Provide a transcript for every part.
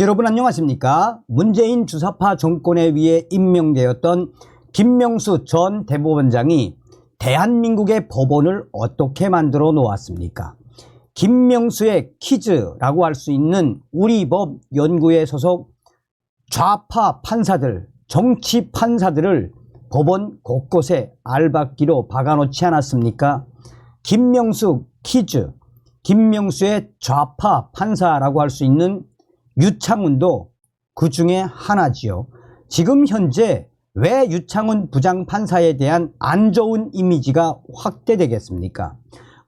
여러분 안녕하십니까? 문재인 주사파 정권에 의해 임명되었던 김명수 전 대법원장이 대한민국의 법원을 어떻게 만들어 놓았습니까? 김명수의 퀴즈라고 할 수 있는 우리법 연구회 소속 좌파 판사들, 정치 판사들을 법원 곳곳에 알박기로 박아놓지 않았습니까? 김명수 퀴즈, 김명수의 좌파 판사라고 할 수 있는 유창훈도 그 중에 하나지요. 지금 현재 왜 유창훈 부장판사에 대한 안 좋은 이미지가 확대되겠습니까?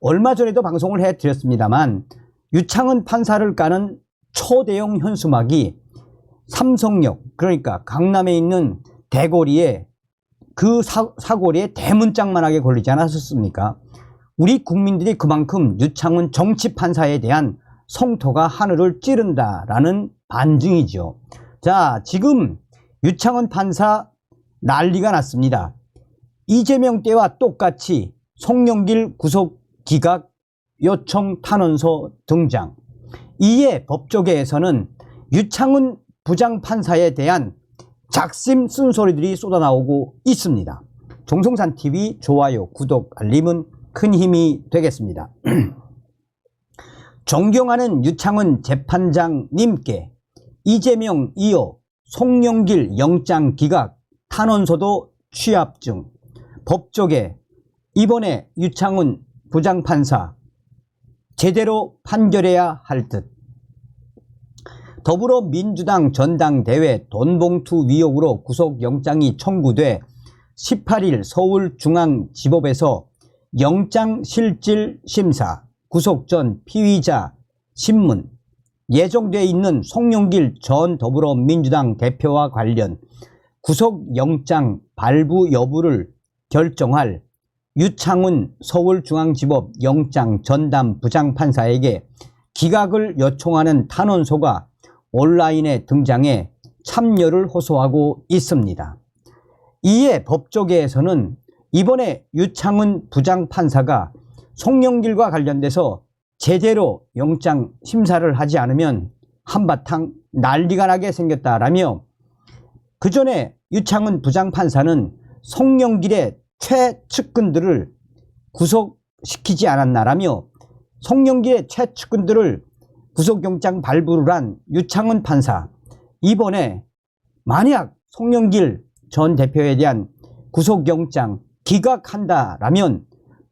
얼마 전에도 방송을 해드렸습니다만 유창훈 판사를 까는 초대형 현수막이 삼성역, 그러니까 강남에 있는 대거리에 그 사거리에 대문짝만하게 걸리지 않았습니까? 우리 국민들이 그만큼 유창훈 정치판사에 대한 성토가 하늘을 찌른다라는 반증이죠. 자, 지금 유창훈 판사 난리가 났습니다. 이재명 때와 똑같이 송영길 구속 기각 요청 탄원서 등장. 이에 법조계에서는 유창훈 부장판사에 대한 작심 쓴소리들이 쏟아나오고 있습니다. 정성산TV 좋아요, 구독, 알림은 큰 힘이 되겠습니다. 존경하는 유창훈 재판장님께 이재명 이어 송영길 영장 기각 탄원서도 취합 중. 법조계 이번에 유창훈 부장판사 제대로 판결해야 할 듯. 더불어민주당 전당대회 돈봉투 의혹으로 구속영장이 청구돼 18일 서울중앙지법에서 영장실질심사 구속 전 피의자 신문 예정돼 있는 송영길 전 더불어민주당 대표와 관련 구속영장 발부 여부를 결정할 유창훈 서울중앙지법 영장 전담 부장판사에게 기각을 요청하는 탄원서가 온라인에 등장해 참여를 호소하고 있습니다. 이에 법조계에서는 이번에 유창훈 부장판사가 송영길과 관련돼서 제대로 영장 심사를 하지 않으면 한바탕 난리가 나게 생겼다라며 그 전에 유창훈 부장판사는 송영길의 최측근들을 구속시키지 않았나라며 송영길의 최측근들을 구속영장 발부를 한 유창훈 판사, 이번에 만약 송영길 전 대표에 대한 구속영장 기각한다라면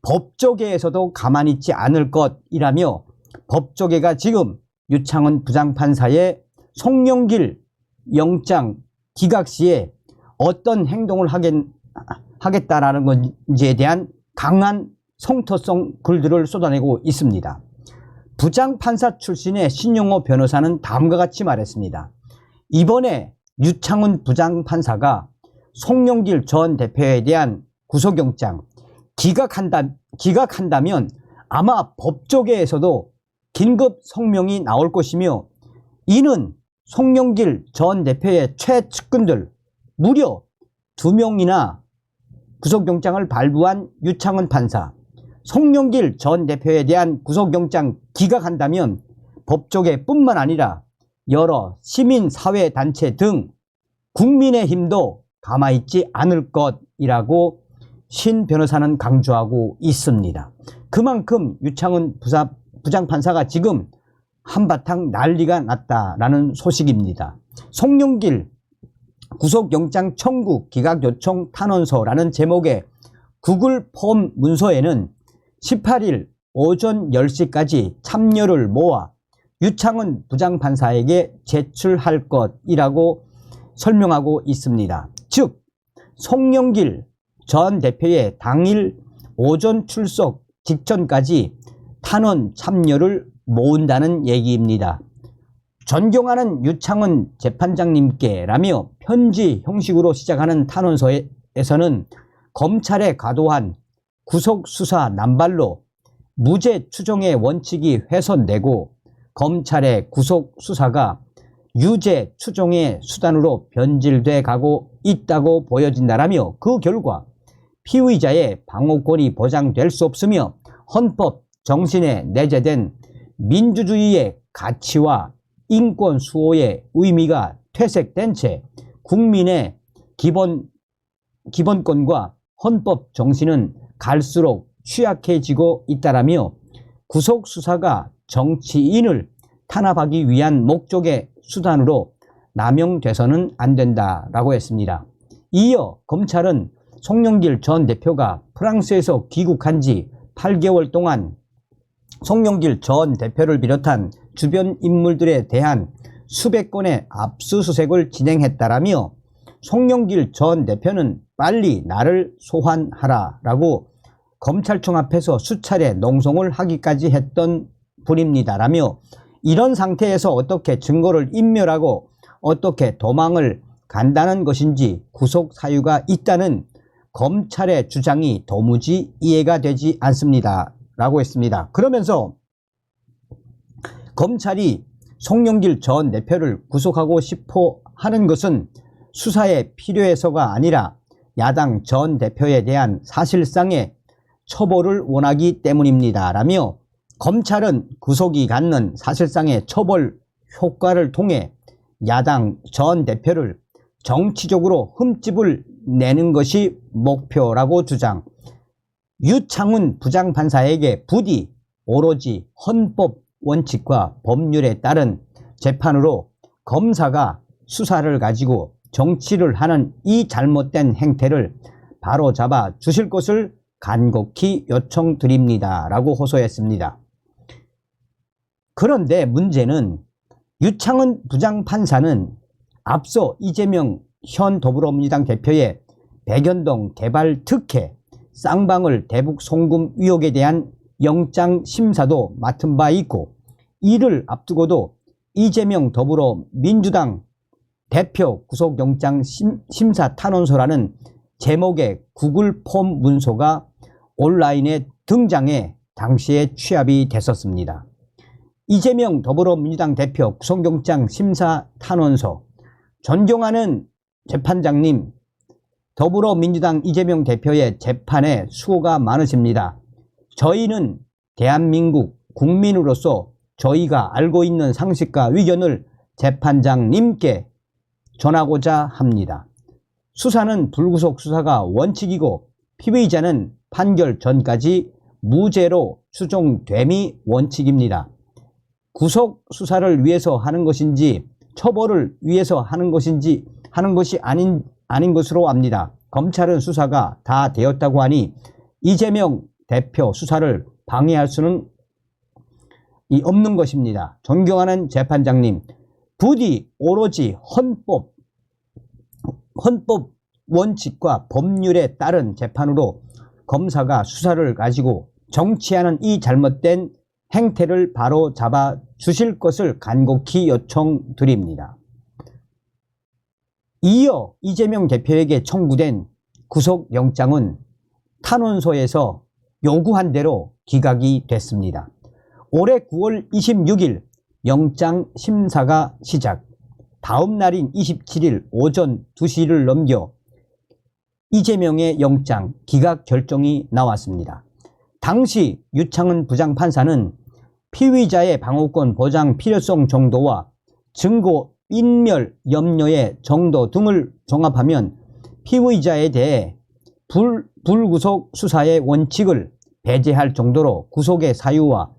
법조계에서도 가만히 있지 않을 것이라며 법조계가 지금 유창훈 부장판사의 송영길 영장 기각 시에 어떤 행동을 하겠다라는 건지에 대한 강한 성토성 글들을 쏟아내고 있습니다. 부장판사 출신의 신용호 변호사는 다음과 같이 말했습니다. 이번에 유창훈 부장판사가 송영길 전 대표에 대한 구속영장 기각한다면 아마 법조계에서도 긴급 성명이 나올 것이며 이는 송영길 전 대표의 최측근들 무려 2명이나 구속영장을 발부한 유창훈 판사, 송영길 전 대표에 대한 구속영장 기각한다면 법조계뿐만 아니라 여러 시민사회단체 등 국민의힘도 가만히 있지 않을 것이라고 신 변호사는 강조하고 있습니다. 그만큼 유창훈 부장판사가 지금 한바탕 난리가 났다라는 소식입니다. 송영길 구속영장 청구 기각 요청 탄원서라는 제목의 구글 폼 문서에는 18일 오전 10시까지 참여를 모아 유창훈 부장판사에게 제출할 것이라고 설명하고 있습니다. 즉 송영길 전 대표의 당일 오전 출석 직전까지 탄원 참여를 모은다는 얘기입니다. 존경하는 유창훈 재판장님께 라며 편지 형식으로 시작하는 탄원서에서는 검찰에 과도한 구속수사 남발로 무죄 추정의 원칙이 훼손되고 검찰의 구속수사가 유죄 추정의 수단으로 변질돼 가고 있다고 보여진다라며 그 결과 피의자의 방어권이 보장될 수 없으며 헌법 정신에 내재된 민주주의의 가치와 인권 수호의 의미가 퇴색된 채 국민의 기본권과 헌법 정신은 갈수록 취약해지고 있다라며 구속수사가 정치인을 탄압하기 위한 목적의 수단으로 남용돼서는 안 된다라고 했습니다. 이어 검찰은 송영길 전 대표가 프랑스에서 귀국한 지 8개월 동안 송영길 전 대표를 비롯한 주변 인물들에 대한 수백 건의 압수수색을 진행했다라며 송영길 전 대표는 빨리 나를 소환하라라고 검찰청 앞에서 수차례 농성을 하기까지 했던 분입니다라며 이런 상태에서 어떻게 증거를 인멸하고 어떻게 도망을 간다는 것인지 구속 사유가 있다는 검찰의 주장이 도무지 이해가 되지 않습니다 라고 했습니다. 그러면서 검찰이 송영길 전 대표를 구속하고 싶어 하는 것은 수사에 필요해서가 아니라 야당 전 대표에 대한 사실상의 처벌을 원하기 때문입니다 라며 검찰은 구속이 갖는 사실상의 처벌 효과를 통해 야당 전 대표를 정치적으로 흠집을 내는 것이 목표라고 주장. 유창훈 부장판사에게 부디 오로지 헌법 원칙과 법률에 따른 재판으로 검사가 수사를 가지고 정치를 하는 이 잘못된 행태를 바로잡아 주실 것을 간곡히 요청드립니다 라고 호소했습니다. 그런데 문제는 유창훈 부장판사는 앞서 이재명 현 더불어민주당 대표의 백연동 개발 특혜, 쌍방울 대북 송금 의혹에 대한 영장 심사도 맡은 바 있고 이를 앞두고도 이재명 더불어민주당 대표 구속영장 심사 탄원서라는 제목의 구글 폼 문서가 온라인에 등장해 당시에 취합이 됐었습니다. 이재명 더불어민주당 대표 구속영장 심사 탄원서. 존경하는 재판장님, 더불어민주당 이재명 대표의 재판에 수고가 많으십니다. 저희는 대한민국 국민으로서 저희가 알고 있는 상식과 의견을 재판장님께 전하고자 합니다. 수사는 불구속 수사가 원칙이고 피의자는 판결 전까지 무죄로 추정됨이 원칙입니다. 구속 수사를 위해서 하는 것인지 처벌을 위해서 하는 것이 아닌 것으로 압니다. 검찰은 수사가 다 되었다고 하니 이재명 대표 수사를 방해할 수는 없는 것입니다. 존경하는 재판장님, 부디 오로지 헌법 원칙과 법률에 따른 재판으로 검사가 수사를 가지고 정치하는 이 잘못된 행태를 바로 잡아 주실 것을 간곡히 요청드립니다. 이어 이재명 대표에게 청구된 구속영장은 탄원서에서 요구한 대로 기각이 됐습니다. 올해 9월 26일 영장 심사가 시작, 다음 날인 27일 오전 2시를 넘겨 이재명의 영장 기각 결정이 나왔습니다. 당시 유창훈 부장판사는 피의자의 방어권 보장 필요성 정도와 증거 인멸 염려의 정도 등을 종합하면 피의자에 대해 불구속 수사의 원칙을 배제할 정도로 구속의 사유와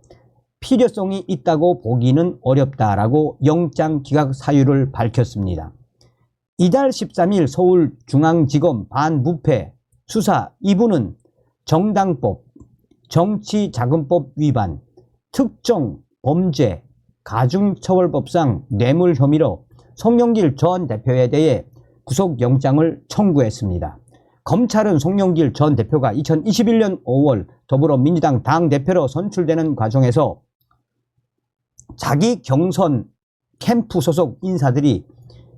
필요성이 있다고 보기는 어렵다라고 영장 기각 사유를 밝혔습니다. 이달 13일 서울중앙지검 반부패 수사 2부는 정당법, 정치자금법 위반, 특정 범죄, 가중처벌법상 뇌물 혐의로 송영길 전 대표에 대해 구속영장을 청구했습니다. 검찰은 송영길 전 대표가 2021년 5월 더불어민주당 당대표로 선출되는 과정에서 자기 경선 캠프 소속 인사들이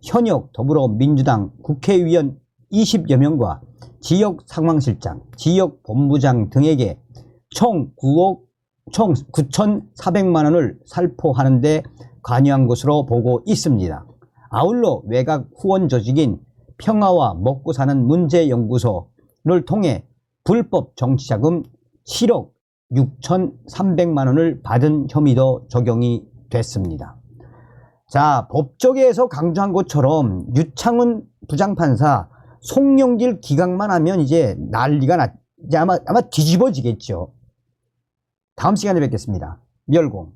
현역 더불어민주당 국회의원 20여 명과 지역 상황실장, 지역 본부장 등에게 총 9,400만 원을 살포하는 데 관여한 것으로 보고 있습니다. 아울러 외곽 후원 조직인 평화와 먹고 사는 문제연구소를 통해 불법 정치자금 7억 6,300만 원을 받은 혐의도 적용이 됐습니다. 자, 법조계에서 강조한 것처럼 유창훈 부장판사 송영길 기각만 하면 이제 난리가 이제 아마 뒤집어지겠죠. 다음 시간에 뵙겠습니다. 멸공.